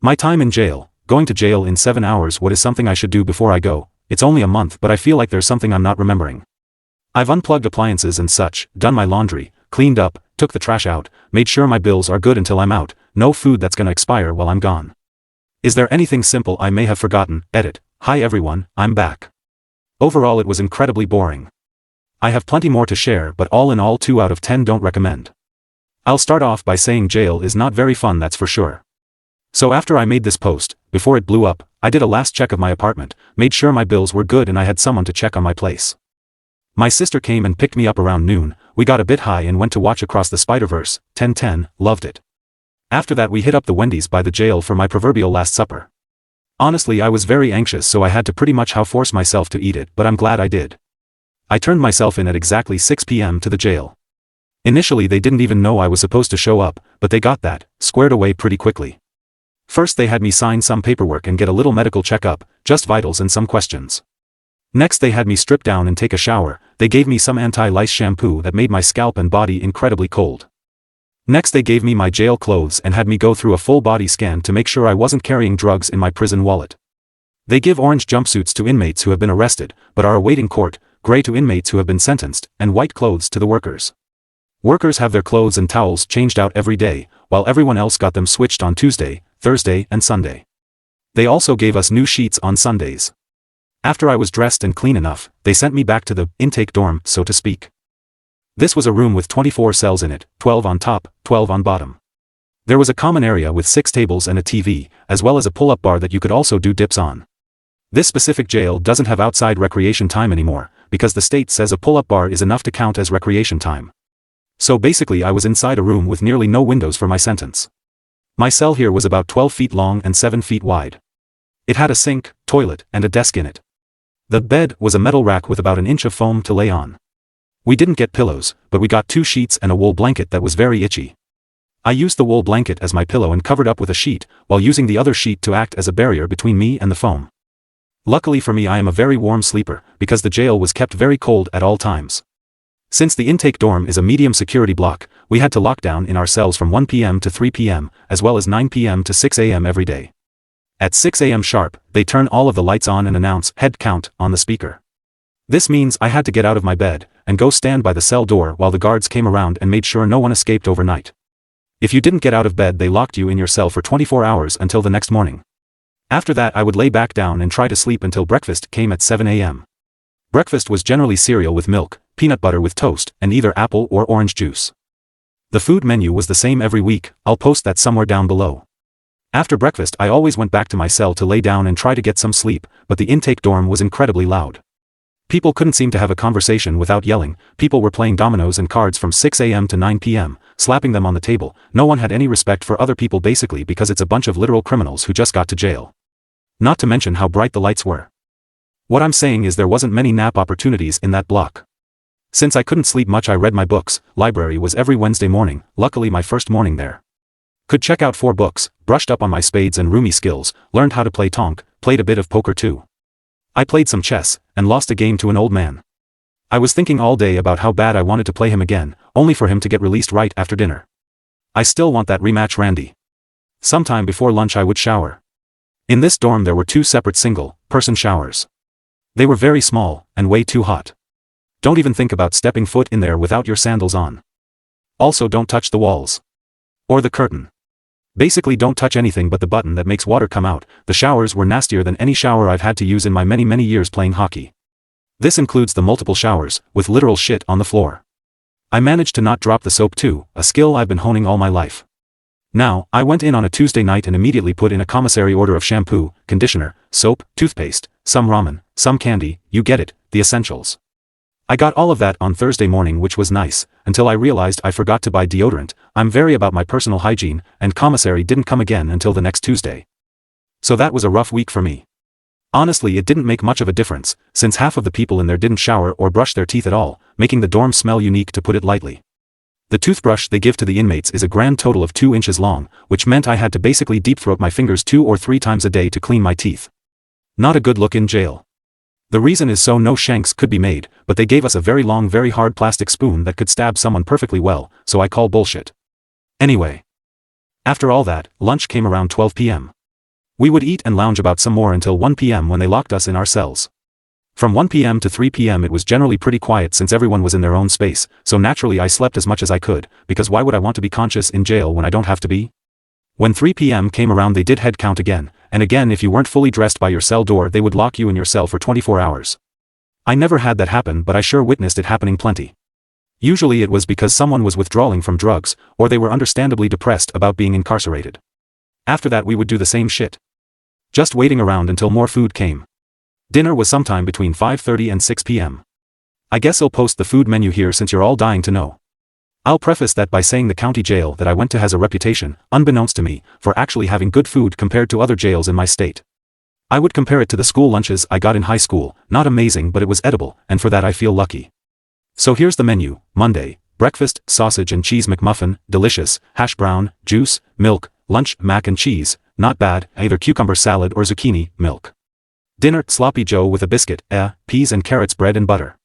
My time in jail, going to jail in 7 hours. What is something I should do before I go? It's only a month, but I feel like there's something I'm not remembering. I've unplugged appliances and such, done my laundry, cleaned up, took the trash out, made sure my bills are good until I'm out, no food that's gonna expire while I'm gone. Is there anything simple I may have forgotten? Edit. Hi everyone, I'm back. Overall it was incredibly boring. I have plenty more to share, but all in all 2 out of 10 don't recommend. I'll start off by saying jail is not very fun, that's for sure. So after I made this post, before it blew up, I did a last check of my apartment, made sure my bills were good and I had someone to check on my place. My sister came and picked me up around noon, we got a bit high and went to watch Across the Spider-Verse, 10/10, loved it. After that we hit up the Wendy's by the jail for my proverbial last supper. Honestly I was very anxious, so I had to pretty much force myself to eat it, but I'm glad I did. I turned myself in at exactly 6 p.m. to the jail. Initially they didn't even know I was supposed to show up, but they got that squared away pretty quickly. First they had me sign some paperwork and get a little medical checkup, just vitals and some questions. Next they had me strip down and take a shower. They gave me some anti-lice shampoo that made my scalp and body incredibly cold. Next they gave me my jail clothes and had me go through a full body scan to make sure I wasn't carrying drugs in my prison wallet. They give orange jumpsuits to inmates who have been arrested, but are awaiting court, gray to inmates who have been sentenced, and white clothes to the workers. Workers have their clothes and towels changed out every day, while everyone else got them switched on Tuesday, Thursday and Sunday. They also gave us new sheets on Sundays. After I was dressed and clean enough, they sent me back to the intake dorm, so to speak. This was a room with 24 cells in it, 12 on top, 12 on bottom. There was a common area with 6 tables and a TV, as well as a pull-up bar that you could also do dips on. This specific jail doesn't have outside recreation time anymore, because the state says a pull-up bar is enough to count as recreation time. So basically I was inside a room with nearly no windows for my sentence. My cell here was about 12 feet long and 7 feet wide. It had a sink, toilet, and a desk in it. The bed was a metal rack with about an inch of foam to lay on. We didn't get pillows, but we got 2 sheets and a wool blanket that was very itchy. I used the wool blanket as my pillow and covered up with a sheet, while using the other sheet to act as a barrier between me and the foam. Luckily for me I am a very warm sleeper, because the jail was kept very cold at all times. Since the intake dorm is a medium security block, we had to lock down in our cells from 1 p.m. to 3 p.m., as well as 9 p.m. to 6 a.m. every day. At 6 a.m. sharp, they turn all of the lights on and announce head count on the speaker. This means I had to get out of my bed and go stand by the cell door while the guards came around and made sure no one escaped overnight. If you didn't get out of bed, they locked you in your cell for 24 hours until the next morning. After that I would lay back down and try to sleep until breakfast came at 7 a.m. Breakfast was generally cereal with milk, peanut butter with toast, and either apple or orange juice. The food menu was the same every week, I'll post that somewhere down below. After breakfast I always went back to my cell to lay down and try to get some sleep, but the intake dorm was incredibly loud. People couldn't seem to have a conversation without yelling, people were playing dominoes and cards from 6 a.m. to 9 p.m., slapping them on the table. No one had any respect for other people, basically because it's a bunch of literal criminals who just got to jail. Not to mention how bright the lights were. What I'm saying is there wasn't many nap opportunities in that block. Since I couldn't sleep much I read my books. Library was every Wednesday morning, luckily my first morning there. Could check out 4 books, brushed up on my spades and roomie skills, learned how to play tonk, played a bit of poker too. I played some chess, and lost a game to an old man. I was thinking all day about how bad I wanted to play him again, only for him to get released right after dinner. I still want that rematch, Randy. Sometime before lunch I would shower. In this dorm there were 2 separate single-person showers. They were very small, and way too hot. Don't even think about stepping foot in there without your sandals on. Also don't touch the walls. Or the curtain. Basically don't touch anything but the button that makes water come out. The showers were nastier than any shower I've had to use in my many years playing hockey. This includes the multiple showers, with literal shit on the floor. I managed to not drop the soap too, a skill I've been honing all my life. Now, I went in on a Tuesday night and immediately put in a commissary order of shampoo, conditioner, soap, toothpaste, some ramen, some candy, you get it, the essentials. I got all of that on Thursday morning, which was nice, until I realized I forgot to buy deodorant. I'm very about my personal hygiene, and commissary didn't come again until the next Tuesday. So that was a rough week for me. Honestly, it didn't make much of a difference, since half of the people in there didn't shower or brush their teeth at all, making the dorm smell unique, to put it lightly. The toothbrush they give to the inmates is a grand total of 2 inches long, which meant I had to basically deep throat my fingers 2 or 3 times a day to clean my teeth. Not a good look in jail. The reason is so no shanks could be made, but they gave us a very long, very hard plastic spoon that could stab someone perfectly well, so I call bullshit. Anyway. After all that, lunch came around 12 p.m. We would eat and lounge about some more until 1 p.m. when they locked us in our cells. From 1 p.m. to 3 p.m. it was generally pretty quiet since everyone was in their own space, so naturally I slept as much as I could, because why would I want to be conscious in jail when I don't have to be? When 3 p.m. came around they did head count again, and again if you weren't fully dressed by your cell door they would lock you in your cell for 24 hours. I never had that happen but I sure witnessed it happening plenty. Usually it was because someone was withdrawing from drugs, or they were understandably depressed about being incarcerated. After that we would do the same shit. Just waiting around until more food came. Dinner was sometime between 5:30 and 6 p.m. I guess I'll post the food menu here since you're all dying to know. I'll preface that by saying the county jail that I went to has a reputation, unbeknownst to me, for actually having good food compared to other jails in my state. I would compare it to the school lunches I got in high school, not amazing but it was edible, and for that I feel lucky. So here's the menu. Monday, breakfast, sausage and cheese McMuffin, delicious, hash brown, juice, milk. Lunch, mac and cheese, not bad, either cucumber salad or zucchini, milk. Dinner, sloppy joe with a biscuit, peas and carrots bread and butter.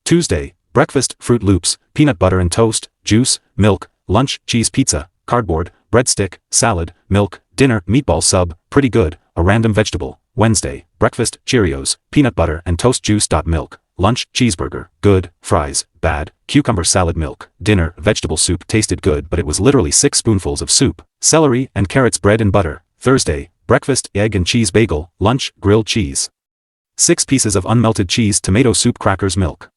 Tuesday, breakfast, Fruit Loops, peanut butter and toast, juice, milk. Lunch, cheese pizza, cardboard, breadstick, salad, milk. Dinner, meatball sub, pretty good, a random vegetable. Wednesday, breakfast, Cheerios, peanut butter and toast juice. Milk. Lunch, cheeseburger, good, fries, bad, cucumber salad milk. Dinner, vegetable soup tasted good but it was literally 6 spoonfuls of soup, celery and carrots bread and butter. Thursday, breakfast, egg and cheese bagel. Lunch, grilled cheese. 6 pieces of unmelted cheese tomato soup crackers milk.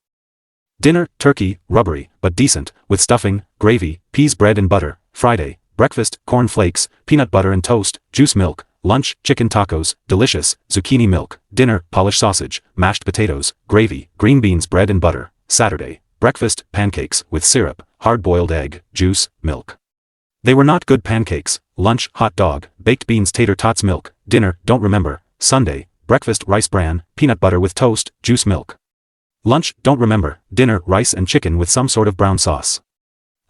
Dinner, turkey, rubbery, but decent, with stuffing, gravy, peas bread and butter. Friday, breakfast, corn flakes, peanut butter and toast, juice milk. Lunch, chicken tacos, delicious, zucchini milk. Dinner, polished sausage, mashed potatoes, gravy, green beans bread and butter. Saturday, breakfast, pancakes, with syrup, hard-boiled egg, juice, milk. They were not good pancakes. Lunch, hot dog, baked beans tater tots milk. Dinner, don't remember. Sunday, breakfast, rice bran, peanut butter with toast, juice milk. Lunch, don't remember. Dinner, rice and chicken with some sort of brown sauce.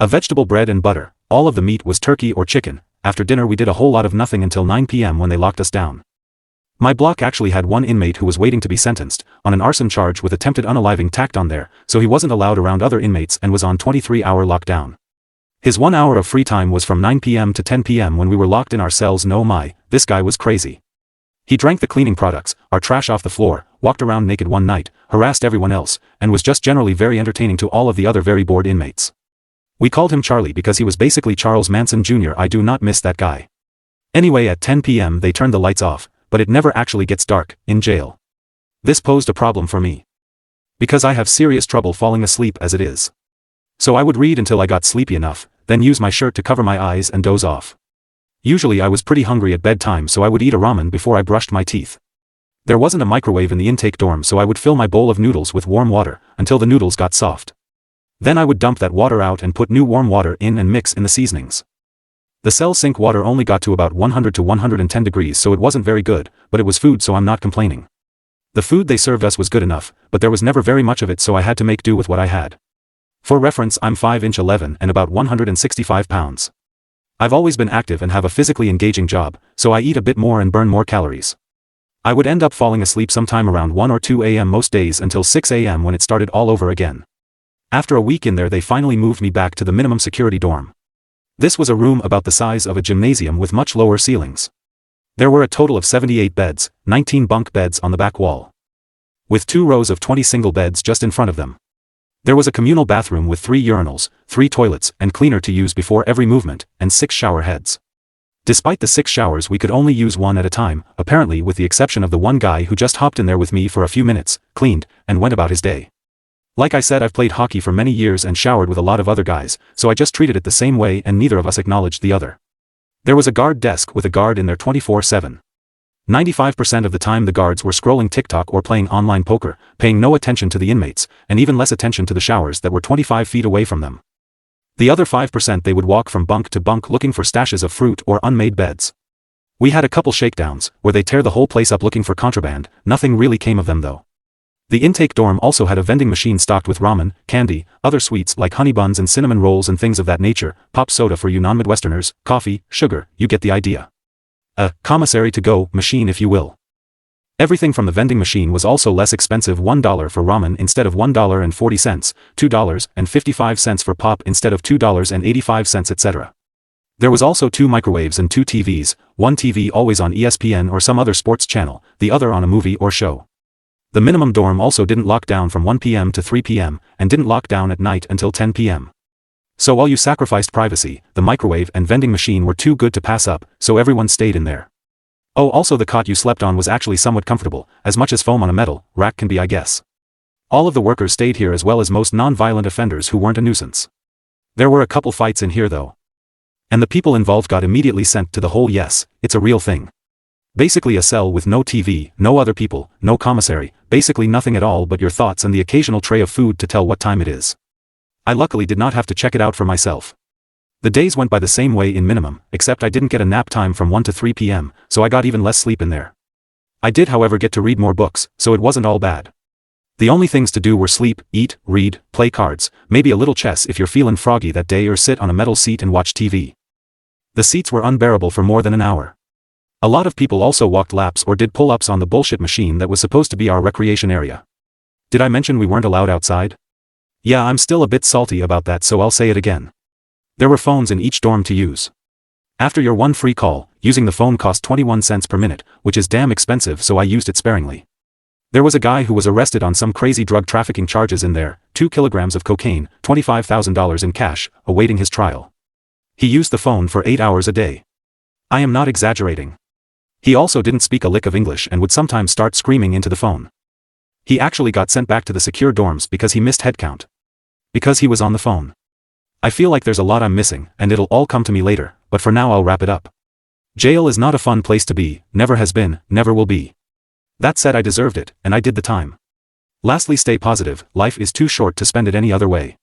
A vegetable bread and butter. All of the meat was turkey or chicken. After dinner we did a whole lot of nothing until 9 p.m. when they locked us down. My block actually had one inmate who was waiting to be sentenced, on an arson charge with attempted unaliving tacked on there, so he wasn't allowed around other inmates and was on 23-hour lockdown. His 1 hour of free time was from 9 p.m. to 10 p.m. when we were locked in our cells. No my, this guy was crazy. He drank the cleaning products, our trash off the floor, walked around naked one night, harassed everyone else, and was just generally very entertaining to all of the other very bored inmates. We called him Charlie because he was basically Charles Manson Jr. I do not miss that guy. Anyway, at 10 p.m. they turned the lights off, but it never actually gets dark in jail. This posed a problem for me, because I have serious trouble falling asleep as it is. So I would read until I got sleepy enough, then use my shirt to cover my eyes and doze off. Usually I was pretty hungry at bedtime so I would eat a ramen before I brushed my teeth. There wasn't a microwave in the intake dorm so I would fill my bowl of noodles with warm water, until the noodles got soft. Then I would dump that water out and put new warm water in and mix in the seasonings. The cell sink water only got to about 100 to 110 degrees so it wasn't very good, but it was food so I'm not complaining. The food they served us was good enough, but there was never very much of it so I had to make do with what I had. For reference, I'm 5'11" and about 165 pounds. I've always been active and have a physically engaging job, so I eat a bit more and burn more calories. I would end up falling asleep sometime around 1 or 2 a.m. most days until 6 a.m. when it started all over again. After a week in there they finally moved me back to the minimum security dorm. This was a room about the size of a gymnasium with much lower ceilings. There were a total of 78 beds, 19 bunk beds on the back wall, with 2 rows of 20 single beds just in front of them. There was a communal bathroom with 3 urinals, 3 toilets and cleaner to use before every movement, and 6 shower heads. Despite the 6 showers we could only use one at a time, apparently with the exception of the one guy who just hopped in there with me for a few minutes, cleaned, and went about his day. Like I said, I've played hockey for many years and showered with a lot of other guys, so I just treated it the same way and neither of us acknowledged the other. There was a guard desk with a guard in there 24/7. 95% of the time the guards were scrolling TikTok or playing online poker, paying no attention to the inmates, and even less attention to the showers that were 25 feet away from them. The other 5% they would walk from bunk to bunk looking for stashes of fruit or unmade beds. We had a couple shakedowns, where they tear the whole place up looking for contraband. Nothing really came of them though. The intake dorm also had a vending machine stocked with ramen, candy, other sweets like honey buns and cinnamon rolls and things of that nature, pop soda for you non-Midwesterners, coffee, sugar, you get the idea. A commissary to-go machine if you will. Everything from the vending machine was also less expensive, $1 for ramen instead of $1.40, $2.55 for pop instead of $2.85, etc. There was also 2 microwaves and 2 TVs, one TV always on ESPN or some other sports channel, the other on a movie or show. The minimum dorm also didn't lock down from 1 p.m. to 3 p.m., and didn't lock down at night until 10 p.m. So while you sacrificed privacy, the microwave and vending machine were too good to pass up, so everyone stayed in there. Oh, also the cot you slept on was actually somewhat comfortable, as much as foam on a metal rack can be, I guess. All of the workers stayed here as well as most non-violent offenders who weren't a nuisance. There were a couple fights in here though. And the people involved got immediately sent to the hole. Yes, it's a real thing. Basically a cell with no TV, no other people, no commissary, basically nothing at all but your thoughts and the occasional tray of food to tell what time it is. I luckily did not have to check it out for myself. The days went by the same way in minimum, except I didn't get a nap time from 1 to 3 p.m., so I got even less sleep in there. I did however get to read more books, so it wasn't all bad. The only things to do were sleep, eat, read, play cards, maybe a little chess if you're feeling froggy that day, or sit on a metal seat and watch TV. The seats were unbearable for more than an hour. A lot of people also walked laps or did pull-ups on the bullshit machine that was supposed to be our recreation area. Did I mention we weren't allowed outside? Yeah, I'm still a bit salty about that, so I'll say it again. There were phones in each dorm to use. After your one free call, using the phone cost 21 cents per minute, which is damn expensive, so I used it sparingly. There was a guy who was arrested on some crazy drug trafficking charges in there, 2 kilograms of cocaine, $25,000 in cash, awaiting his trial. He used the phone for 8 hours a day. I am not exaggerating. He also didn't speak a lick of English and would sometimes start screaming into the phone. He actually got sent back to the secure dorms because he missed headcount. Because he was on the phone. I feel like there's a lot I'm missing, and it'll all come to me later, but for now I'll wrap it up. Jail is not a fun place to be, never has been, never will be. That said, I deserved it, and I did the time. Lastly, stay positive, life is too short to spend it any other way.